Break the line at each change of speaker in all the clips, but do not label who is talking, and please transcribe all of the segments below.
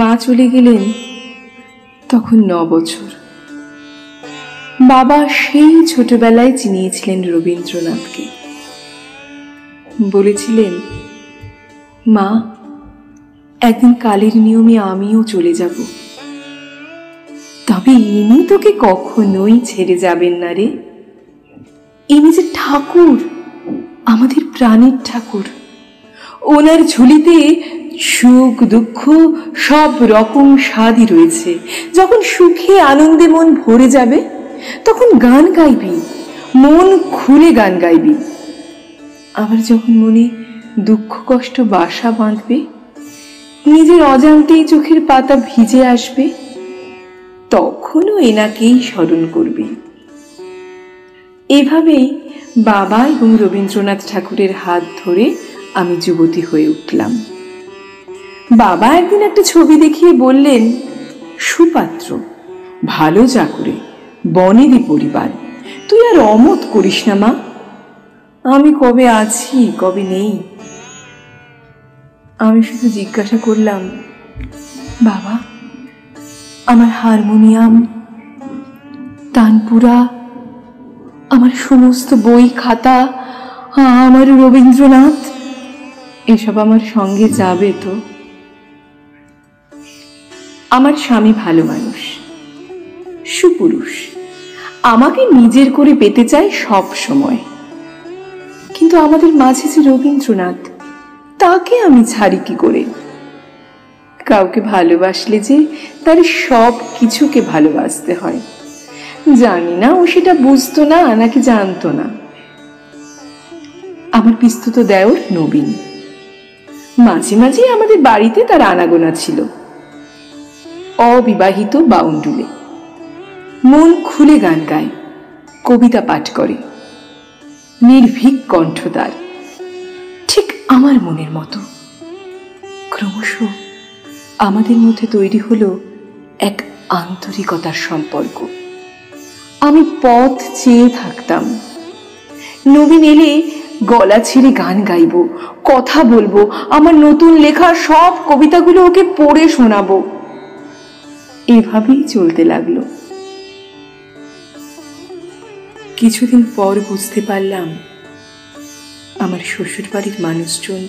মা চলে গেলেন তখন 9 বছর। বাবা সেই ছোটবেলায় চিনিয়েছিলেন রবীন্দ্রনাথকে। বলেছিলেন, মা, একদিন কালের নিয়মে আমিও চলে যাব, তবে ইনি তোকে কখনোই ছেড়ে যাবেন না রে। ইনি যে ঠাকুর, আমাদের প্রাণের ঠাকুর। ওনার ঝুলিতে সুখ দুঃখ সব রকম স্বাদই রয়েছে। যখন সুখে আনন্দে মন ভরে যাবে তখন গান গাইবি, মন খুলে গান গাইবি। আবার যখন মনে দুঃখ কষ্ট বাসা বাঁধবে, নিজের অজান্তেই চোখের পাতা ভিজে আসবে, তখনও এনাকেই স্মরণ করবি। এভাবেই বাবা এবং রবীন্দ্রনাথ ঠাকুরের হাত ধরে আমি যুবতী হয়ে উঠলাম। বাবা একদিন একটা ছবি দেখিয়ে বললেন, সুপাত্র, ভালো চাকুরে, বনেরই পরিবার, তুই আর অমত করিস না মা। আমি কবে আছি কবে নেই। আমি শুধু জিজ্ঞাসা করলাম, বাবা, আমার হারমোনিয়াম, তানপুরা, আমার সমস্ত বই খাতা, আমার রবীন্দ্রনাথ, এসব আমার সঙ্গে যাবে তো? আমার স্বামী ভালো মানুষ, সুপুরুষ, আমাকে নিজের করে পেতে চায় সব সময়। কিন্তু আমাদের মাঝে যে রবীন্দ্রনাথ, তাকে আমি ছাড়ি কি করে? কাউকে ভালোবাসলে যে তার সব কিছুকে ভালোবাসতে হয়। জানি না ও সেটা বুঝতো না নাকি জানতো না। আমার পিস্তুত দেওর নবীন, মাঝে মাঝে আমাদের বাড়িতে তার আনাগোনা ছিল। অবিবাহিত বাউন্ডুলে, মন খুলে গান গায়, কবিতা পাঠ করে, নির্ভীক কণ্ঠ তার, ঠিক আমার মনের মতো। ক্রমশ আমাদের মধ্যে তৈরি হলো এক আন্তরিকতার সম্পর্ক। আমি পথ চেয়ে থাকতাম, নবীন এলে গলা ছেড়ে গান গাইব, কথা বলবো, আমার নতুন লেখা সব কবিতাগুলো ওকে পড়ে শোনাবো। এভাবেই চলতে লাগলো। কিছুদিন পর বুঝতে পারলাম, আমার শ্বশুর বাড়ির মানুষজন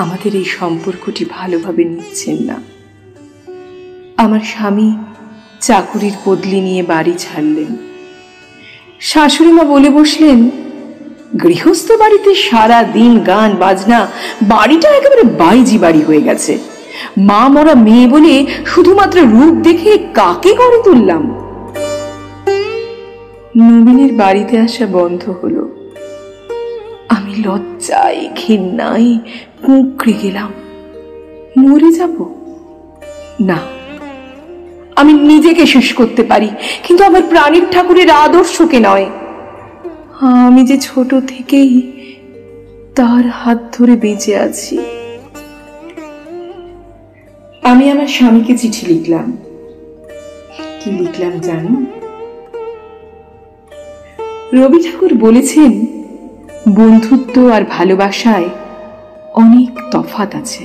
আমাদের এই সম্পর্কটি ভালোভাবে নিচ্ছেন না। আমার স্বামী চাকুরির বদলি নিয়ে বাড়ি ছাড়লেন। শাশুড়ি মা বলে বসলেন, গৃহস্থ বাড়িতে সারা দিন গান বাজনা, বাড়িটা একেবারে বাইজি বাড়ি হয়ে গেছে। মা মরা মেয়ে বলে শুধুমাত্র রূপ দেখে কাকে করে তুললাম। নবীনের বাড়িতে আসা বন্ধ হলো। আমি লজ্জায় ঘৃণায় কুঁকড়ে গেলাম। মরে যাব না, আমি নিজেকে শেষ করতে পারি, কিন্তু আমার প্রাণের ঠাকুরের আদর্শকে নয়। আমি যে ছোট থেকেই তার হাত ধরে বেঁচে আছি। আমি আমার স্বামীকে চিঠি লিখলাম। কি লিখলাম জানো? রবি ঠাকুর বলেছেন, বন্ধুত্ব আর ভালোবাসায় অনেক তফাৎ আছে,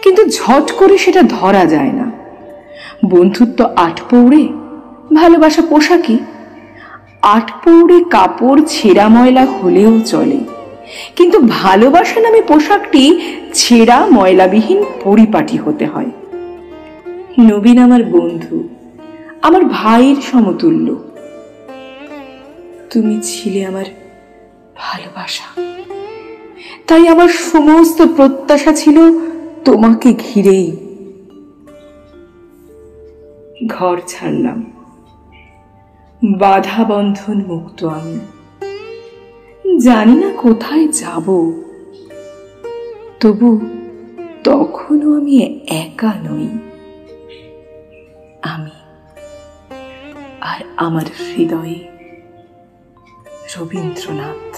কিন্তু ঝট করে সেটা ধরা যায় না। বন্ধুত্ব আটপৌড়ে, ভালোবাসা পোশাকি। আটপৌড়ে কাপড় ছেঁড়া ময়লা হলেও চলে, কিন্তু ভালোবাসা নামে পোশাকটি ছেঁড়া ময়লাবিহীন পরিপাটি হতে হয়। নবীন আমার বন্ধু, আমার ভাইয়ের সমতুল্য। তুমি ছিলে আমার ভালোবাসা, তাই আমার সমস্ত প্রত্যাশা ছিল তোমাকে ঘিরেই। ঘর ছাড়লাম, বাধা বন্ধন মুক্ত আমি। জানি না কোথায় যাব, তবু তখনও আমি একা নই। আমি আর আমার হৃদয়ে রবীন্দ্রনাথ।